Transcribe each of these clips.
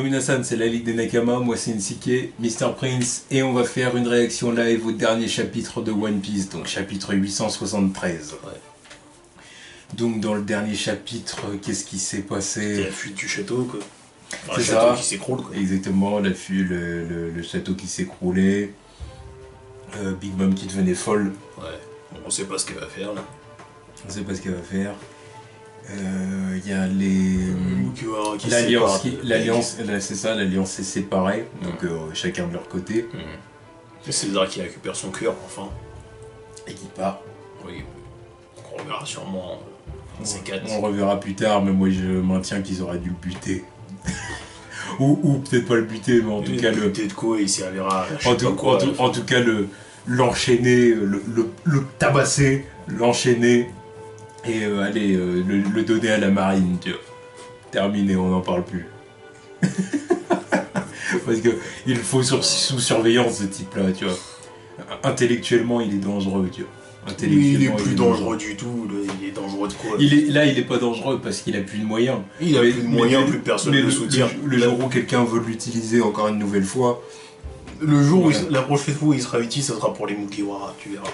Minasan, c'est la Ligue des Nakama, moi c'est Nsike, Mr Prince, et on va faire une réaction live au dernier chapitre de One Piece, donc chapitre 873. Ouais. Donc dans le dernier chapitre, qu'est-ce qui s'est passé? C'était la fuite du château, quoi. Enfin, C'est le château ça. qui s'écroule, quoi. Exactement, le château qui s'écroulait, Big Mom qui devenait folle. Ouais. Bon, on sait pas ce qu'elle va faire, là. On sait pas ce qu'elle va faire. Il y a les... Mugiwara qui L'alliance, sépare. l'alliance, c'est ça, l'alliance s'est séparée, donc chacun de leur côté, C'est César qui récupère son cœur, enfin. et qui part. Oui. On reverra sûrement ces quatre. On le reverra plus tard, mais moi je maintiens qu'ils auraient dû le buter. ou peut-être pas le buter, mais en tout cas le... de quoi il servira à En tout cas l'enchaîner, le tabasser, l'enchaîner, et aller le donner à la marine, tu vois. Terminé, on n'en parle plus. Parce que il faut sous surveillance ce type-là, tu vois. Intellectuellement, il est dangereux, tu vois. Il est plus dangereux du tout, il est dangereux de quoi? Là, il est pas dangereux parce qu'il a plus de moyens. Il a plus de moyens, plus personne ne le soutient. Le jour où quelqu'un veut l'utiliser encore une nouvelle fois... Le jour où la prochaine fois où il sera utile, ça sera pour les Mugiwara, tu verras.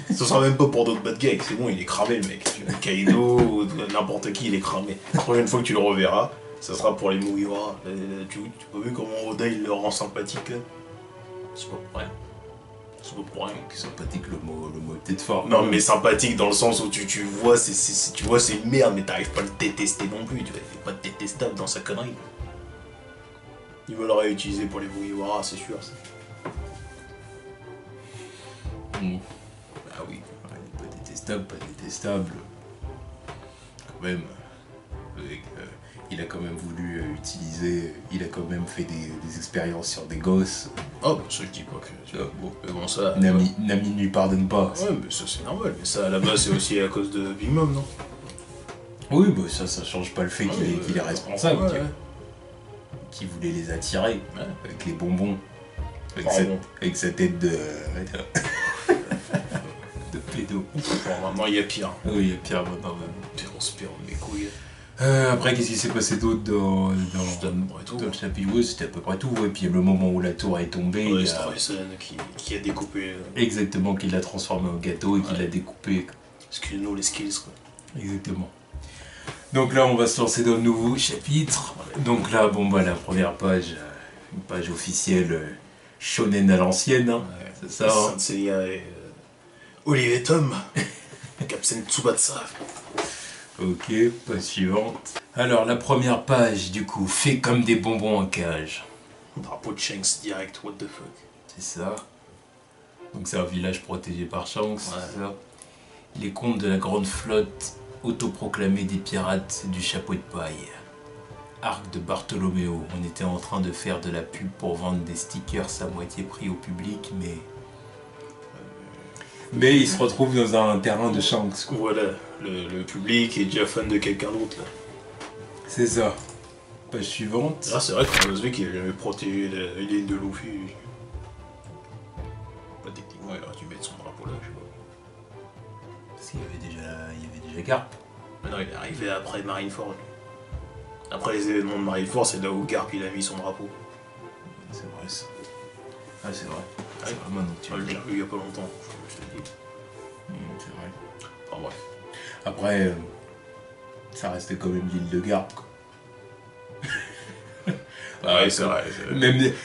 Ça sera même pas pour d'autres bad guys, c'est bon, il est cramé le mec. Kaido, n'importe qui, il est cramé. La prochaine fois que tu le reverras, ça sera pour les Mugiwara. Tu as vu comment Oda il le rend sympathique là? C'est pas pour rien. C'est pas pour rien. Sympathique, le mot est peut-être fort. Non mais sympathique dans le sens où tu vois c'est une merde, mais t'arrives pas à le détester non plus, tu vois, il est pas détestable dans sa connerie. Il va le réutiliser pour les Mugiwara, c'est sûr. Ça. Ah oui, pas détestable. Quand même, il a quand même voulu utiliser, il a quand même fait des expériences sur des gosses. Oh, bah ça je dis pas que... Tu vois, bon, mais bon ça... Nami ne lui pardonne pas. Ouais, mais ça c'est normal, mais ça à la base c'est aussi à cause de Big Mom, non? Oui, bah ça change pas le fait qu'il est responsable, ouais. Qu'il voulait les attirer, avec les bonbons, avec sa tête de pédo. Bon, maintenant il y a pire. Oui, il y a pire maintenant même. On se perd mes couilles. Après, qu'est-ce qui s'est passé d'autre dans le chapitre? Oui, c'était à peu près tout. Et puis le moment où la tour est tombée, Ouais, il c'est a... Troyson qui a découpé... Exactement, qu'il l'a transformé en gâteau et qu'il l'a découpé. Excuse-nous les skills, quoi. Exactement. Donc là, on va se lancer dans le nouveau chapitre. Donc là, bon bah la première page, une page officielle shonen à l'ancienne, hein. Ouais. C'est ça. Hein. Saint Seiya et Olivier Tom, Captain Tsubasa. Ok, page suivante. Alors la première page, du coup, fait comme des bonbons en cage. Drapeau de Shanks direct, what the fuck. C'est ça. Donc c'est un village protégé par Shanks. Ouais. C'est ça. Les comptes de la grande flotte autoproclamée des pirates du chapeau de paille. Arc de Bartholoméo. On était en train de faire de la pub pour vendre des stickers à moitié prix au public, mais il se retrouve dans un terrain de Shanks, quoi. Voilà, le public est déjà fan de quelqu'un d'autre là. C'est ça. Page suivante. Ah c'est vrai qu'on a vu qu'il a jamais protégé la ligne de Luffy. Bah, techniquement il aurait dû mettre son drapeau là, je sais pas. Parce qu'il y avait déjà Garp. Mais non, il est arrivé après Marineford. Lui. Après les événements de Marineford, c'est là où Garp il a mis son drapeau. C'est vrai ça. Ah c'est vrai. Ouais. C'est vrai maintenant que tu le Je dis. l'ai vu il y a pas longtemps, je te le dis. C'est vrai. Enfin bref. Après, ça restait quand même l'île de Garp, quoi. Ah ouais, c'est vrai.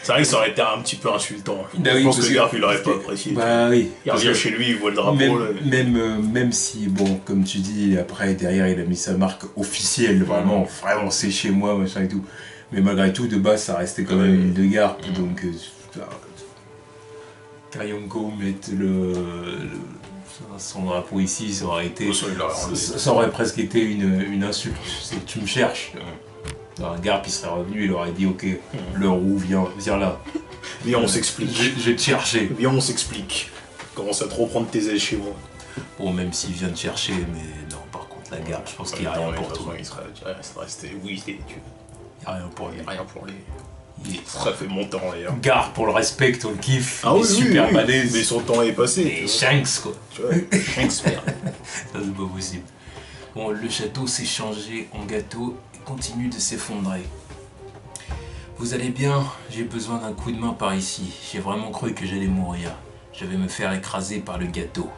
C'est vrai que ça aurait été un petit peu insultant. Bah Je oui, pense parce que Garp il aurait pas apprécié. Bah oui. Il revient chez lui, il voit le drapeau. Même si, bon, comme tu dis, après, derrière, il a mis sa marque officielle, vraiment, c'est chez moi, machin et tout. Mais malgré tout, de base, ça restait quand même l'île de Garp, donc... Kayonko mette son drapeau ici, ça aurait été... Ça aurait presque été une insulte. Tu me cherches. Alors, Garp, il serait revenu, il aurait dit, ok, le roux, viens là. Viens, on s'explique. Je vais te chercher. Viens, on s'explique. Commence à trop prendre tes ailes chez moi. Bon, même s'il vient te chercher, mais non, par contre, la Garp, je pense qu'il n'y a rien pour toi. Il serait resté... Oui, il n'y a rien pour lui. Rien pour lui. Ça fait mon temps d'ailleurs. Garp, pour le respect, on le kiffe. Ah il oui, est super balèze. Mais son temps est passé. Et Shanks, quoi. Tu vois, Shanks, merde. Ça, c'est pas possible. Bon, le château s'est changé en gâteau et continue de s'effondrer. Vous allez bien? J'ai besoin d'un coup de main par ici. J'ai vraiment cru que j'allais mourir. Je vais me faire écraser par le gâteau.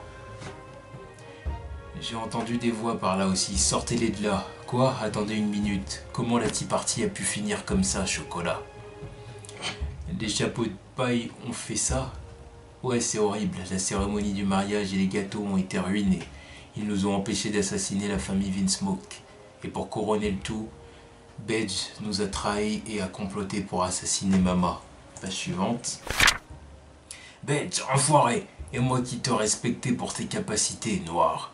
J'ai entendu des voix par là aussi. Sortez-les de là. Quoi? Attendez une minute. Comment la tea party a pu finir comme ça, chocolat? Les chapeaux de paille ont fait ça? Ouais, c'est horrible. La cérémonie du mariage et les gâteaux ont été ruinés. Ils nous ont empêchés d'assassiner la famille Vinsmoke. Et pour couronner le tout, Bedge nous a trahis et a comploté pour assassiner Mama. Page suivante. Bedge, enfoiré! Et moi qui te respectais pour tes capacités, noires.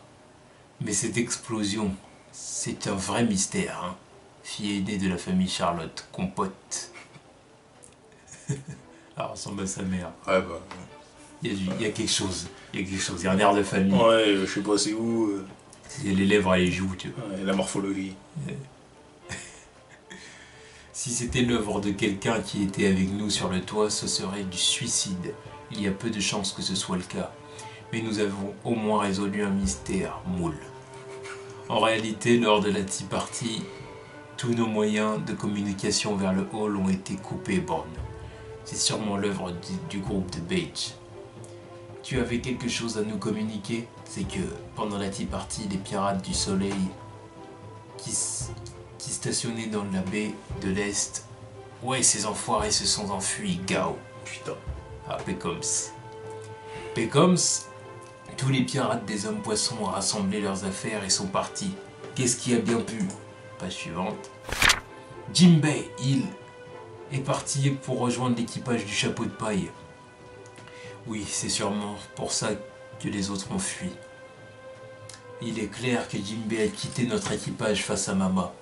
Mais cette explosion, c'est un vrai mystère, hein. Fille aînée de la famille Charlotte, compote. Ah, ressemble à sa mère. Ouais, bah. Il y a quelque chose. Il y a quelque chose. Il y a un air de famille. Ouais, je sais pas c'est où. Il y a les lèvres et les joues, tu vois. Ouais, la morphologie. Si c'était l'œuvre de quelqu'un qui était avec nous sur le toit, ce serait du suicide. Il y a peu de chances que ce soit le cas. Mais nous avons au moins résolu un mystère, moule. En réalité, lors de la tea party, tous nos moyens de communication vers le hall ont été coupés, Born. C'est sûrement l'œuvre du groupe de Beige. Tu avais quelque chose à nous communiquer? C'est que pendant la tea party, les pirates du soleil qui stationnaient dans la baie de l'Est, ouais, ces enfoirés se sont enfuis, Gao. Putain. Ah, Pécoms. Pécoms, tous les pirates des hommes poissons ont rassemblé leurs affaires et sont partis. Qu'est-ce qui a bien pu? Page suivante. Jimbei, il est parti pour rejoindre l'équipage du chapeau de paille. Oui, c'est sûrement pour ça que les autres ont fui. Il est clair que Jimbei a quitté notre équipage face à Mama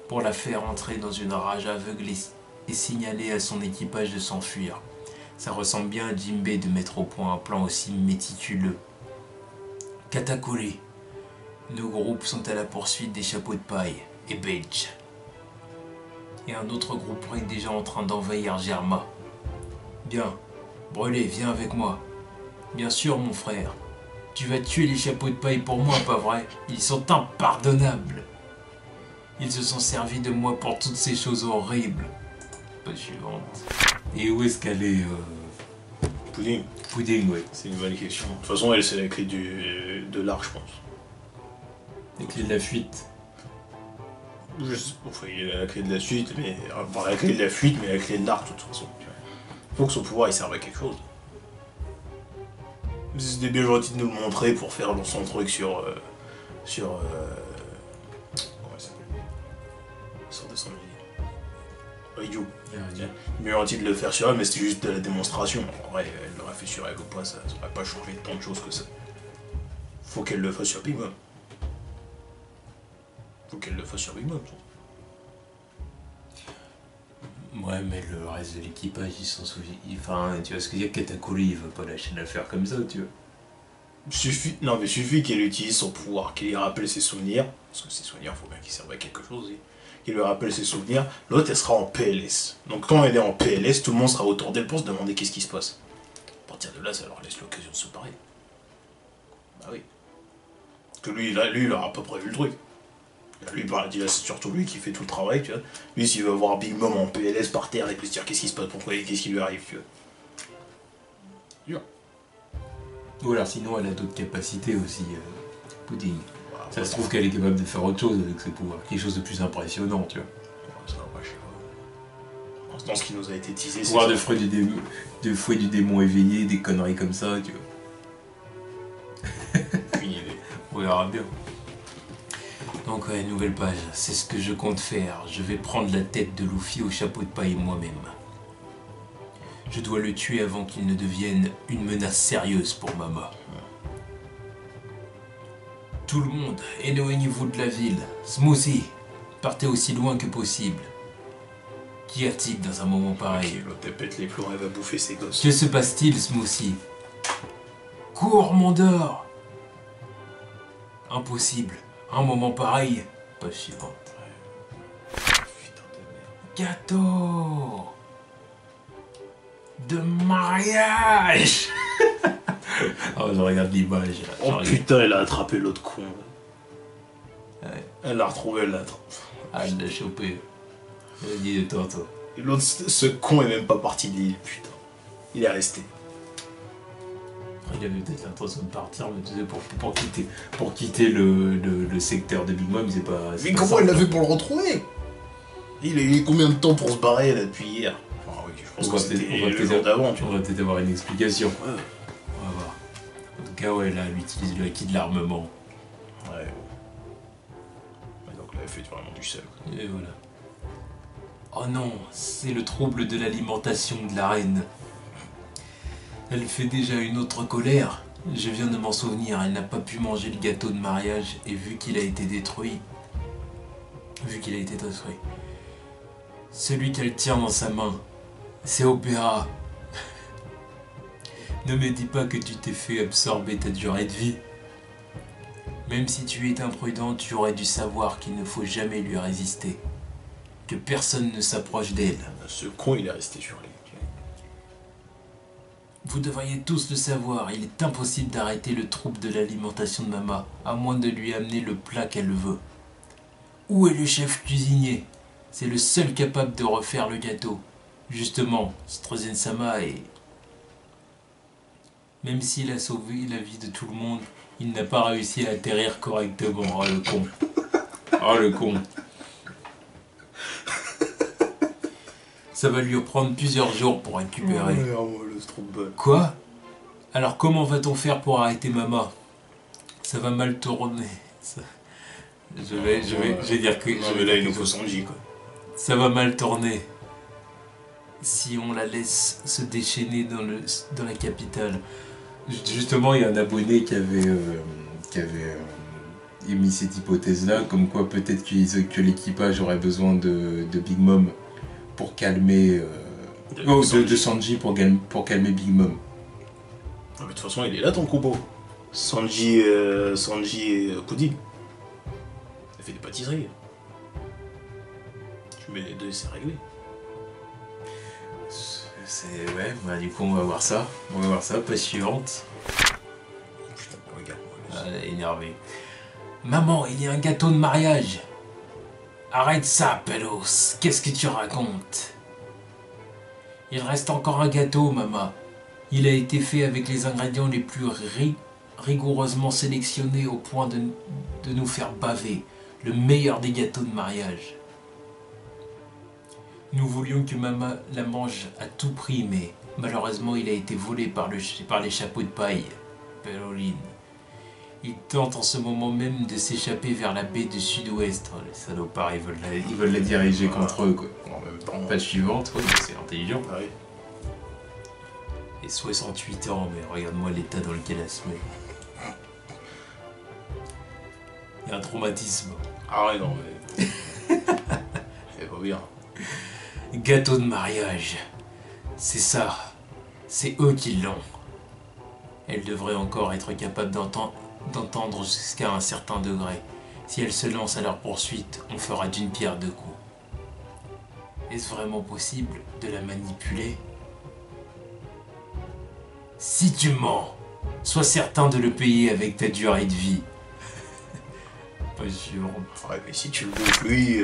pour la faire entrer dans une rage aveugle et signaler à son équipage de s'enfuir. Ça ressemble bien à Jimbei de mettre au point un plan aussi méticuleux. Katakuri, nos groupes sont à la poursuite des chapeaux de paille et Beige. Et un autre groupe est déjà en train d'envahir Germa. Bien, Brûlé, viens avec moi. Bien sûr, mon frère. Tu vas tuer les chapeaux de paille pour moi, pas vrai? Ils sont impardonnables. Ils se sont servis de moi pour toutes ces choses horribles. Page suivante. Et où est-ce qu'elle est Pudding. Pudding, oui. C'est une bonne question. De toute façon, elle, c'est la clé de l'arc, je pense. La clé de la fuite. Enfin, il a la clé de la suite, mais. Enfin, la clé de la fuite, mais la clé de l'arc, de toute façon. Faut que son pouvoir il serve à quelque chose. C'était bien gentil de nous le montrer pour faire son truc sur. Comment elle s'appelle? Sur de son Ryu. Bien gentil de le faire sur elle, mais c'était juste de la démonstration. En vrai, elle l'aurait fait sur elle ou pas, ça aurait pas changé tant de choses que ça. Faut qu'elle le fasse sur Big Mom. Faut qu'elle le fasse sur Big Mom. Ouais, mais le reste de l'équipage, ils s'en souviennent. Enfin, tu vois ce que je veux dire, Katakuri, il veut pas lâcher l'affaire comme ça, tu vois. Non, mais suffit qu'elle utilise son pouvoir, qu'elle lui rappelle ses souvenirs, parce que ses souvenirs, faut bien qu'ils servent à quelque chose aussi. Qu'il lui rappelle ses souvenirs, l'autre elle sera en PLS. Donc quand elle est en PLS, tout le monde sera autour d'elle pour se demander qu'est-ce qui se passe. À partir de là, ça leur laisse l'occasion de se barrer. Bah oui. Parce que lui, il aura pas prévu le truc. Lui, c'est surtout lui qui fait tout le travail, tu vois. Lui, s'il veut voir Big Mom en PLS par terre, il peut se dire qu'est-ce qui se passe, pourquoi, qu'est-ce qui lui arrive, tu vois. Dur. Ou alors sinon, elle a d'autres capacités aussi, Pudding. Ça se trouve qu'elle est capable de faire autre chose avec ses pouvoirs, quelque chose de plus impressionnant, tu vois. Ça va pas, je sais pas. Pour l'instant, ce qui nous a été teasé, c'est. Pouvoir de fouet du démon éveillé, des conneries comme ça, tu vois. Une idée. On verra bien. Donc ouais, nouvelle page, c'est ce que je compte faire. Je vais prendre la tête de Luffy au chapeau de paille moi-même. Je dois le tuer avant qu'il ne devienne une menace sérieuse pour Mama. Tout le monde, éloignez-vous de la ville. Smoothie, partez aussi loin que possible. Qu'y a-t-il dans un moment pareil? Ok, l'autre elle pète les plombs, elle va bouffer ses gosses. Que se passe-t-il, Smoothie? Cours, Mondor! Impossible. Un moment pareil. Page suivante. Putain de merde. Gâteau de mariage. Oh, je regarde l'image. Oh putain, elle a attrapé l'autre con. Ouais. Elle l'a retrouvé, elle l'a attrapé. Ah, elle l'a chopé. Elle a dit de tantôt. Et l'autre, ce con est même pas parti de l'île, putain. Il est resté. Il avait peut-être l'intention de partir, mais tu sais, pour quitter le secteur de Big Mom, c'est pas. Mais comment il l'a fait pour le retrouver? Il a eu combien de temps pour se barrer là depuis hier? Enfin, oui, je pense que c'était le jour d'avant, tu vois. On va peut-être avoir une explication. Ouais. On va voir. En tout cas, ouais, là, elle utilise le acquis de l'armement. Ouais. Donc là, elle fait vraiment du sel. Et voilà. Oh non, c'est le trouble de l'alimentation de la reine. Elle fait déjà une autre colère. Je viens de m'en souvenir, elle n'a pas pu manger le gâteau de mariage et vu qu'il a été détruit. Celui qu'elle tient dans sa main, c'est Opéra. Ne me dis pas que tu t'es fait absorber ta durée de vie. Même si tu es imprudent, tu aurais dû savoir qu'il ne faut jamais lui résister. Que personne ne s'approche d'elle. Ce con, il est resté sur les. Vous devriez tous le savoir, il est impossible d'arrêter le trouble de l'alimentation de Mama, à moins de lui amener le plat qu'elle veut. Où est le chef cuisinier? C'est le seul capable de refaire le gâteau. Justement, Strozen-sama est... Même s'il a sauvé la vie de tout le monde, il n'a pas réussi à atterrir correctement. Oh le con. Oh le con. Ça va lui prendre plusieurs jours pour récupérer. Oh, le Strombol. Quoi? Alors comment va-t-on faire pour arrêter Mama? Ça va mal tourner. Je vais dire que... Non mais là il nous faut Sanji quoi. Ça va mal tourner. Si on la laisse se déchaîner dans la capitale. Justement, il y a un abonné qui avait émis cette hypothèse-là, comme quoi peut-être que l'équipage aurait besoin de Big Mom pour calmer... de Sanji pour calmer Big Mom. Non, mais de toute façon, il est là ton combo. Sanji et Pudding. Ça fait des pâtisseries. Tu mets les deux, c'est réglé. Ouais, bah du coup on va voir ça. Page suivante. Putain, regarde. Elle est énervée. Maman, il y a un gâteau de mariage. Arrête ça, Pelos. Qu'est-ce que tu racontes? Il reste encore un gâteau, maman. Il a été fait avec les ingrédients les plus rigoureusement sélectionnés au point de nous faire baver. Le meilleur des gâteaux de mariage. Nous voulions que maman la mange à tout prix, mais malheureusement il a été volé par les chapeaux de paille. Péroline. Il tente en ce moment même de s'échapper vers la baie du sud-ouest. Oh, les salopards, ils veulent la diriger contre eux, quoi. En même temps. Page suivante, ouais, c'est intelligent. Ouais. Et 68 ans, mais regarde-moi l'état dans lequel elle se met. Il y a un traumatisme. Ah ouais, non, mais. Elle va bien. Gâteau de mariage. C'est ça. C'est eux qui l'ont. Elle devrait encore être capable d'entendre jusqu'à un certain degré. Si elle se lance à leur poursuite, on fera d'une pierre deux coups. Est-ce vraiment possible de la manipuler? Si tu mens, sois certain de le payer avec ta durée de vie. Pas sûr. Ouais, mais si tu le bouffes lui.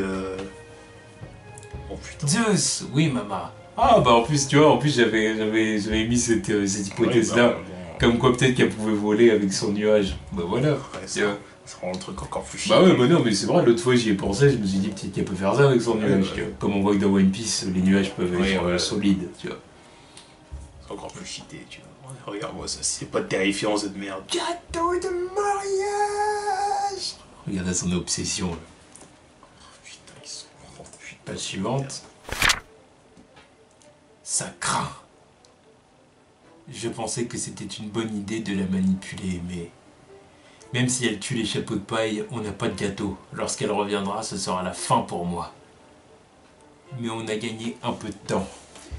Oh putain. Zeus, oui maman. Ah bah en plus tu vois, j'avais mis cette hypothèse là, Ouais, bah, bon. comme quoi peut-être qu'elle pouvait voler avec son nuage. Bah voilà. Ouais, ça rend le truc encore plus chiant. Bah ouais, bah non, mais c'est vrai, l'autre fois j'y ai pensé, je me suis dit peut-être qu'elle peut faire ça avec son nuage. Ouais. Tu vois. Comme on voit que dans One Piece, les nuages peuvent être solides, tu vois. C'est encore plus cheaté, tu vois. Regarde-moi ça, c'est pas terrifiant cette merde. Gâteau de mariage. Regarde son obsession. Là. Putain, ils sont. Oh, putain. Page suivante. Ça craint. Je pensais que c'était une bonne idée de la manipuler, mais... Même si elle tue les chapeaux de paille, on n'a pas de gâteau. Lorsqu'elle reviendra, ce sera la fin pour moi. Mais on a gagné un peu de temps.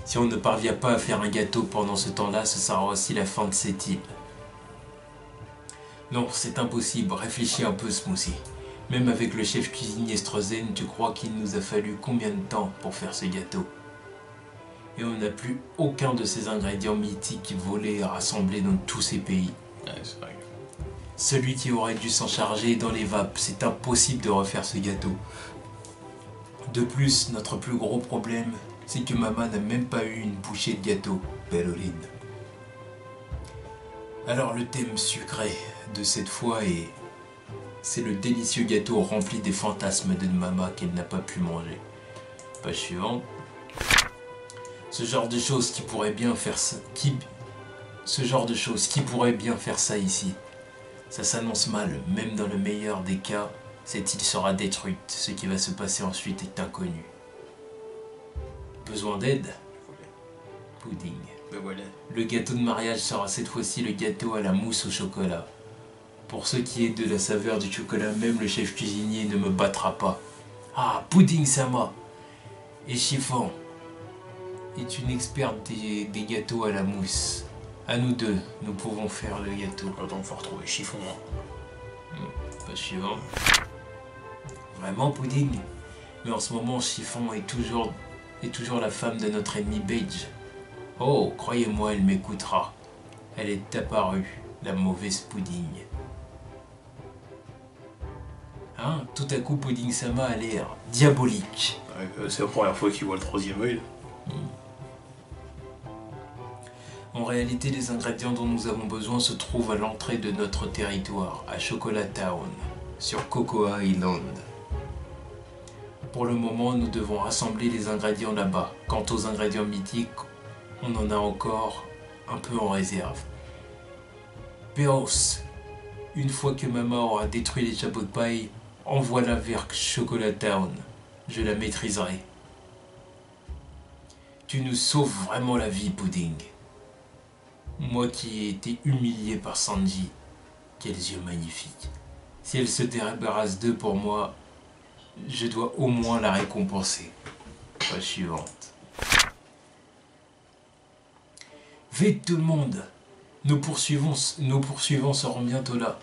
Si on ne parvient pas à faire un gâteau pendant ce temps-là, ce sera aussi la fin de cette île. Non, c'est impossible. Réfléchis un peu, Smoothie. Même avec le chef cuisinier Strozen, tu crois qu'il nous a fallu combien de temps pour faire ce gâteau? Et on n'a plus aucun de ces ingrédients mythiques volés et rassemblés dans tous ces pays. Ouais, c'est vrai. Celui qui aurait dû s'en charger est dans les vapes. C'est impossible de refaire ce gâteau. De plus, notre plus gros problème c'est que maman n'a même pas eu une bouchée de gâteau, Péroline. Alors le thème sucré de cette fois c'est le délicieux gâteau rempli des fantasmes de maman qu'elle n'a pas pu manger. Page suivante. Ce genre de choses qui pourrait bien faire ça. Ce genre de choses qui pourrait bien faire ça ici. Ça s'annonce mal, même dans le meilleur des cas, cette île sera détruite. Ce qui va se passer ensuite est inconnu. Besoin d'aide? Pudding. Ben voilà. Le gâteau de mariage sera cette fois-ci le gâteau à la mousse au chocolat. Pour ce qui est de la saveur du chocolat, même le chef cuisinier ne me battra pas. Ah, Pudding Sama et Chiffon est une experte des gâteaux à la mousse. À nous deux, nous pouvons faire le gâteau. Attends, faut retrouver Chiffon. Page suivante. Vraiment, Pudding? Mais en ce moment, Chiffon est toujours la femme de notre ennemi Beige. Oh, croyez-moi, elle m'écoutera. Elle est apparue, la mauvaise Pudding. Hein? Tout à coup, Pudding Sama a l'air diabolique. C'est la première fois qu'il voit le troisième œil. En réalité, les ingrédients dont nous avons besoin se trouvent à l'entrée de notre territoire, à Chocolat Town, sur Cocoa Island. Pour le moment, nous devons rassembler les ingrédients là-bas. Quant aux ingrédients mythiques, on en a encore un peu en réserve. Péos, une fois que Mama aura détruit les chapeaux de paille, envoie-la vers Chocolat Town. Je la maîtriserai. Tu nous sauves vraiment la vie, Pudding. Moi qui ai été humilié par Sanji. Quels yeux magnifiques. Si elle se débarrasse d'eux pour moi, je dois au moins la récompenser. Page suivante. Vite tout le monde. Nos poursuivants seront bientôt là.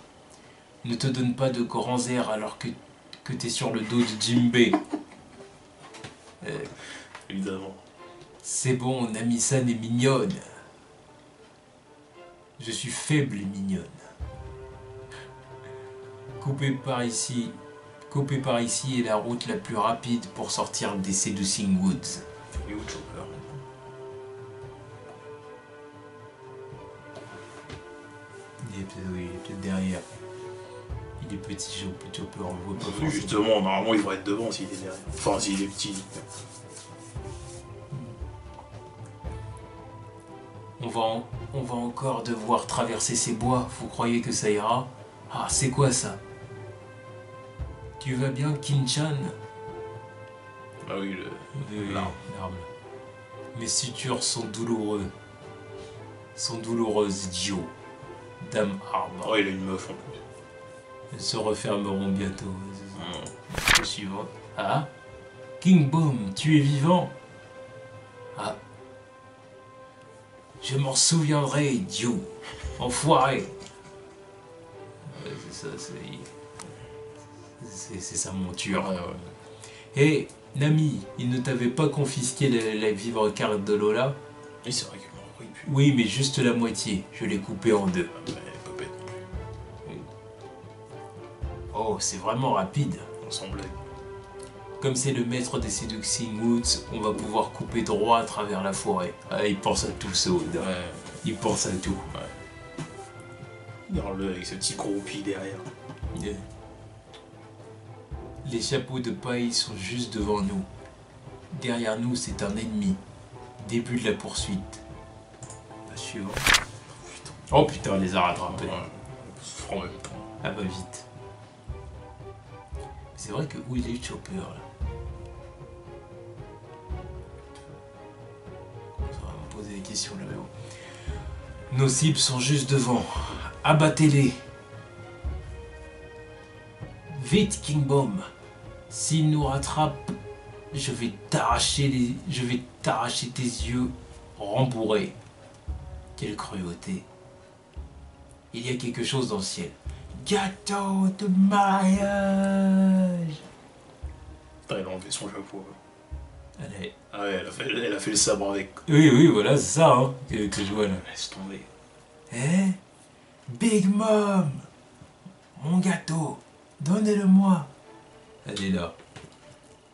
Ne te donne pas de grands airs alors que t'es sur le dos de Jinbei. Évidemment. C'est bon, Nami-san est mignonne. Je suis faible et mignonne. Couper par ici est la route la plus rapide pour sortir des Seducing Woods. Et où Chopper? Il est peut-être derrière. Il est petit, Chopper, on le voit pas forcément. Justement, normalement il devrait être devant s'il est derrière. Enfin, s'il est petit. On va encore devoir traverser ces bois. Vous croyez que ça ira? Ah, c'est quoi ça? Tu vas bien, Kinchan? Ah oui, l'arbre. L'arbre. Mes sutures sont douloureuses. Joe. Dame Arbre. Oh, il a une meuf en plus. Elles se refermeront bientôt. Le suivant. Ah? King Boom, tu es vivant? Ah. Je m'en souviendrai, idiot. Enfoiré. C'est ça, c'est sa monture. Hé, Nami, il ne t'avait pas confisqué la vivre carte de Lola? Oui, c'est vrai qu'il m'en aurait pu. Oui, mais juste la moitié. Je l'ai coupée en deux. Mais Popette non plus. Oh, c'est vraiment rapide. On s'en blague. Comme c'est le maître des Seducing Woods, on va pouvoir couper droit à travers la forêt. Ah, il pense à tout ça, Oda. Ouais. Il pense à tout. Ouais. Regarde-le avec ce petit groupi derrière. Yeah. Les chapeaux de paille sont juste devant nous. Derrière nous, c'est un ennemi. Début de la poursuite. Pas sûr. Oh putain, on les a rattrapés. Ouais. Se fera en même temps. Ah bah vite. C'est vrai que où il est Chopper là? On va me poser des questions là, mais bon. Nos cibles sont juste devant. Abattez-les. Vite, King Bomb. S'il nous rattrape, je vais t'arracher tes yeux rembourrés. Quelle cruauté. Il y a quelque chose dans le ciel. Gâteau de mariage. Putain, elle a enlevé son chapeau. Allez. Ah ouais, elle a fait le sabre avec. Oui, voilà, c'est ça hein, que je vois là. Laisse tomber. Eh? Big Mom! Mon gâteau, donnez-le-moi. Elle est là.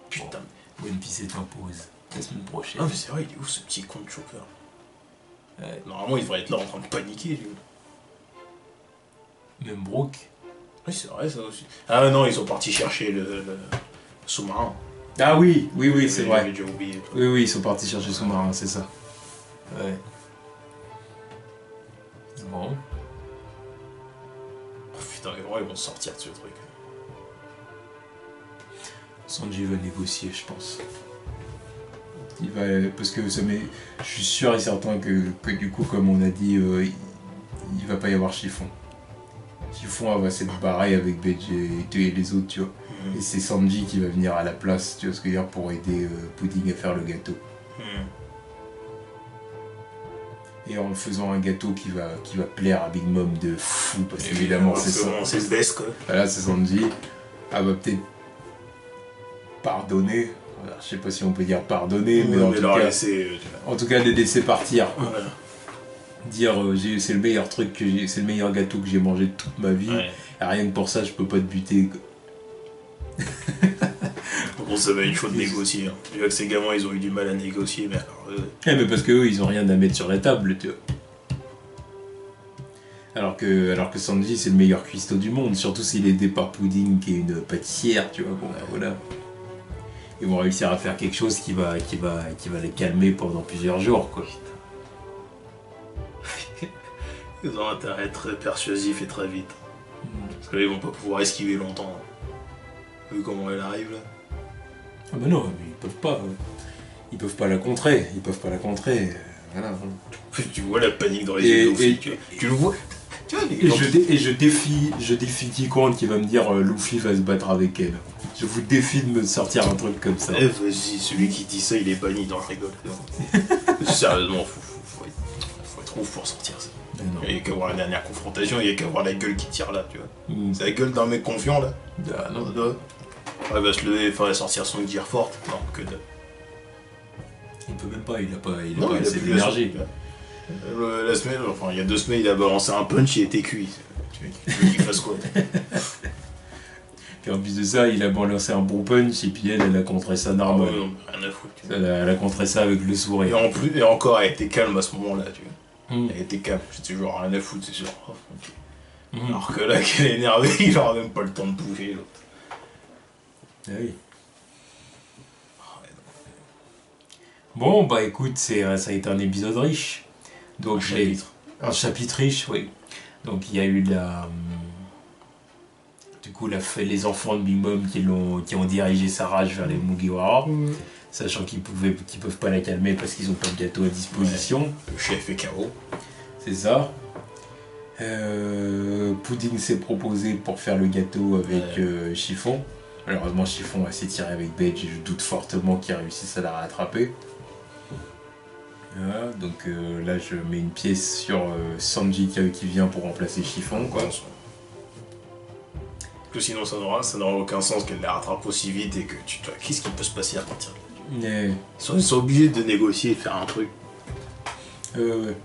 Putain. One Piece est en pause. la semaine prochaine. Ah, mais c'est vrai, il est où ce petit con de Chopper? Ouais. Normalement, il devrait être là en train de paniquer, lui. Même Brooke. Oui, c'est vrai, ça aussi. Ah non, ils sont partis chercher le sous-marin. Ah oui, c'est vrai. J'avais déjà oublié. Oui, ils sont partis chercher le sous-marin, c'est ça. Ouais. Bon. Oh, putain, mais vraiment, ils vont sortir de ce truc. Sanji va négocier, je pense. Il va, parce que ça met, je suis sûr et certain que du coup, comme on a dit, il va pas y avoir Chiffon. Chiffon va s'être barré avec Beji et les autres, tu vois. Et c'est Sanji qui va venir à la place, tu vois ce que je veux dire, pour aider Pudding à faire le gâteau. Et en faisant un gâteau qui va plaire à Big Mom de fou, parce qu'évidemment c'est ça. C'est le best, quoi. Voilà, c'est Sanji. Elle va peut-être pardonner. Alors, je sais pas si on peut dire pardonner, mais en tout cas les laisser partir. Voilà. Dire c'est le meilleur truc que j'ai, c'est le meilleur gâteau que j'ai mangé de toute ma vie. Ouais. Et rien que pour ça, je peux pas te buter. Bon, ça va être chaud de négocier. Hein. Déjà que ces gamins, ils ont eu du mal à négocier, mais alors Mais parce qu'eux, ils ont rien à mettre sur la table, tu vois. Alors que Sanji, c'est le meilleur cuistot du monde, surtout s'il est aidé par Pudding, qui est une pâtissière, tu vois. Bon, bah, voilà. Ils vont réussir à faire quelque chose qui va les calmer pendant plusieurs jours, quoi. ils ont intérêt à être très persuasifs et très vite. Parce que là, ils vont pas pouvoir esquiver longtemps. Vu comment elle arrive, là. Ah bah non, mais ils peuvent pas la contrer, voilà. Tu vois la panique dans les yeux de Luffy, tu le vois. Tu vois, je défie quiconque qui va me dire Luffy va se battre avec elle. Je vous défie de me sortir un truc comme ça. Eh vas-y, celui qui dit ça, il est banni dans le rigole. Sérieusement, faut être ouf pour sortir ça. Il n'y a qu'à voir la dernière confrontation, il n'y a qu'à voir la gueule qui tire là, tu vois. C'est la gueule d'un mec confiant là. Ah non. Il va se lever, il va sortir son gear forte. Non, que de. Il peut même pas, il a pas Non, assez d'énergie. La semaine, enfin il y a 2 semaines, il a balancé un punch, il était cuit. Tu veux qu'il fasse quoi? Puis en plus de ça, il a balancé un bon punch et puis elle a contré ça normal. Non, rien à foutre. Elle a contré ça avec le sourire. Et encore, elle était calme à ce moment-là, tu vois. Elle était calme, c'était genre rien à foutre, c'est sûr. Oh, okay. Alors que là, qu'elle est énervée, il aura même pas le temps de bouger l'autre. Ah oui. Bon, bah écoute, ça a été un épisode riche. Donc, un chapitre riche, oui. Donc il y a eu du coup les enfants de Big Mom qui ont dirigé sa rage vers les Mugiwara, sachant qu'ils peuvent pas la calmer parce qu'ils ont pas de gâteau à disposition. Ouais. Le chef est KO. C'est ça. Pudding s'est proposé pour faire le gâteau avec Chiffon. Malheureusement, Chiffon a s'étiré avec Beige et je doute fortement qu'il réussisse à la rattraper. Voilà, donc là je mets une pièce sur Sanji qui vient pour remplacer Chiffon, quoi. Que sinon ça n'aura aucun sens qu'elle la rattrape aussi vite et que qu'est-ce qui peut se passer à partir de là? Ils sont obligés de négocier et de faire un truc. Ouais.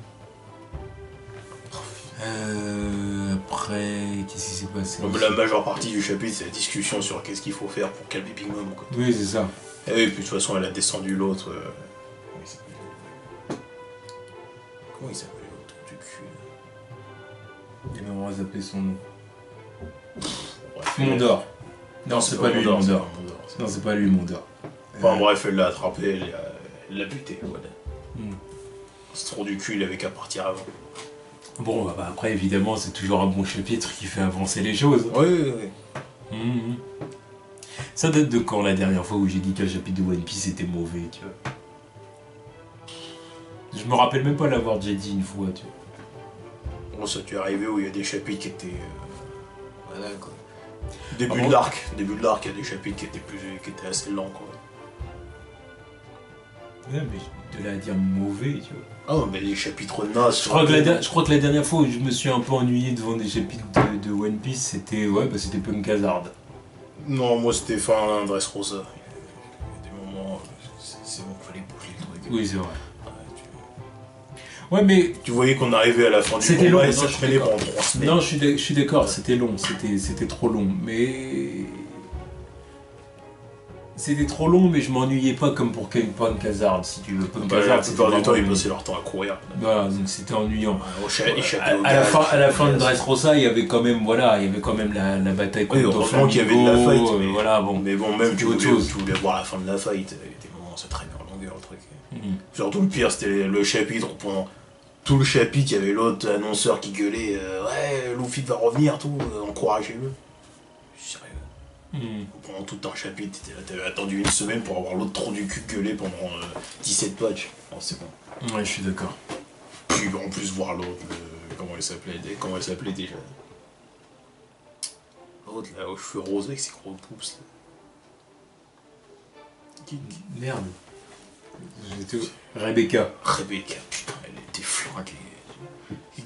Après, qu'est-ce qui s'est passé? La majeure partie du chapitre, c'est la discussion sur qu'est-ce qu'il faut faire pour calmer Big Mom. Quoi. Oui, c'est ça. Et oui, puis de toute façon, elle a descendu l'autre. Comment il s'appelait l'autre du cul? Il m'a vraiment zappé son nom. Bref, Mondor. Non, c'est pas lui, Mondor. Non, c'est pas lui, Mondor. Enfin bref, elle l'a attrapé, elle l'a buté. Voilà. Ce trou du cul, il avait qu'à partir avant. Bon, bah après, évidemment, c'est toujours un bon chapitre qui fait avancer les choses. Oui. Ça date de quand, la dernière fois où j'ai dit qu'un chapitre de One Piece était mauvais, tu vois? Je me rappelle même pas l'avoir déjà dit une fois, tu vois. Bon, ça t'est arrivé où il y a des chapitres qui étaient... Voilà, quoi. Début de l'arc, il y a des chapitres qui étaient assez lents, quoi. Ouais, mais de là à dire mauvais, tu vois. Ah, mais les chapitres nazes... Je crois que la dernière fois où je me suis un peu ennuyé devant des chapitres de One Piece, c'était Punk Hazard. Non, moi c'était fin Dressrosa. Il y a des moments... C'est bon qu'il fallait bouger le truc. Oui, c'est vrai. Ouais, mais... Tu voyais qu'on arrivait à la fin du combat long, et ça traînait pendant 3 semaines. Non, je suis d'accord, c'était long, c'était trop long, mais... c'était trop long, mais je m'ennuyais pas comme pour Punk Hazard, si tu veux. Punk La Hazard, plupart du temps, ils vraiment- passaient leur temps à courir. Voilà, donc c'était ennuyant. Ils échappaient au À la gaz, fin, à la fin de gaz. Dressrosa, il y avait quand même, voilà, il y avait quand même la bataille Oui, contre heureusement qu'il y avait de la Doflamingo, fight. Mais, voilà, bon. mais bon, même C'était tu autre voulais, chose. tu voulais voir la fin de la fight. Il y a des moments, ça traînait en longueur, le truc. Mhm. Surtout le pire, c'était le chapitre. Pendant tout le chapitre, il y avait l'autre annonceur qui gueulait ouais, Luffy va revenir, tout, encouragez-le. Sérieux. Mhm. Pendant tout un chapitre, t'avais attendu une semaine pour avoir l'autre trop du cul gueuler pendant 17 patchs. Oh, c'est bon. Ouais, je suis d'accord. Puis en plus, voir l'autre, comment elle s'appelait déjà L'autre, là, aux cheveux roses avec ses gros pouces. Là. Merde. Rebecca. Rebecca, putain, elle était flinguée.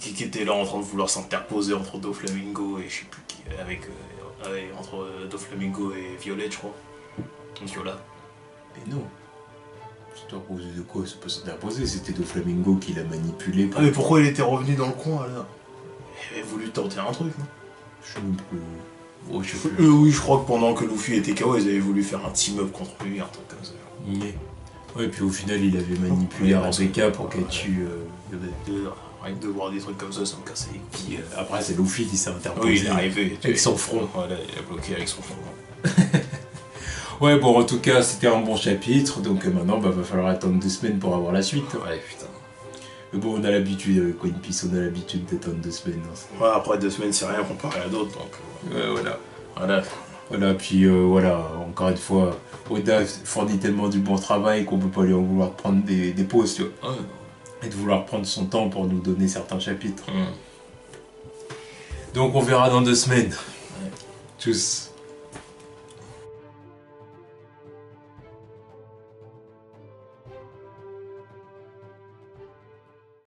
Qui était là en train de vouloir s'interposer entre Doflamingo et je sais plus qui, entre Doflamingo et Violette, je crois. Viola. Mais non. S'interposer de quoi? C'est pas s'interposer, c'était Doflamingo qui l'a manipulé. Pour... Ah, mais pourquoi il était revenu dans le coin là? Il avait voulu tenter un truc, non? Je sais même plus. Oh, je sais plus. Oui, je crois que pendant que Luffy était KO, ils avaient voulu faire un team-up contre lui, un truc comme ça. Mais... Ouais, puis au final, il avait manipulé Ouais, Rebecca pour qu'elle tue... Rien que de voir des trucs comme ça me cassait les couilles. Puis, après, c'est Luffy qui s'est interposé. Oui, il est arrivé. Avec son front. Voilà, il a bloqué avec son front. Ouais, bon, en tout cas, c'était un bon chapitre, donc maintenant, va falloir attendre 2 semaines pour avoir la suite. Ouais, putain. Mais bon, on a l'habitude avec One Piece, on a l'habitude d'attendre 2 semaines. Hein. Ouais, après 2 semaines, c'est rien comparé à d'autres, donc... Ouais, voilà. Voilà. Voilà, puis voilà, encore une fois, Oda fournit tellement du bon travail qu'on peut pas lui en vouloir de prendre des pauses, tu vois. Ouais. Et de vouloir prendre son temps pour nous donner certains chapitres. Hum. Donc on verra dans 2 semaines. Tchuss.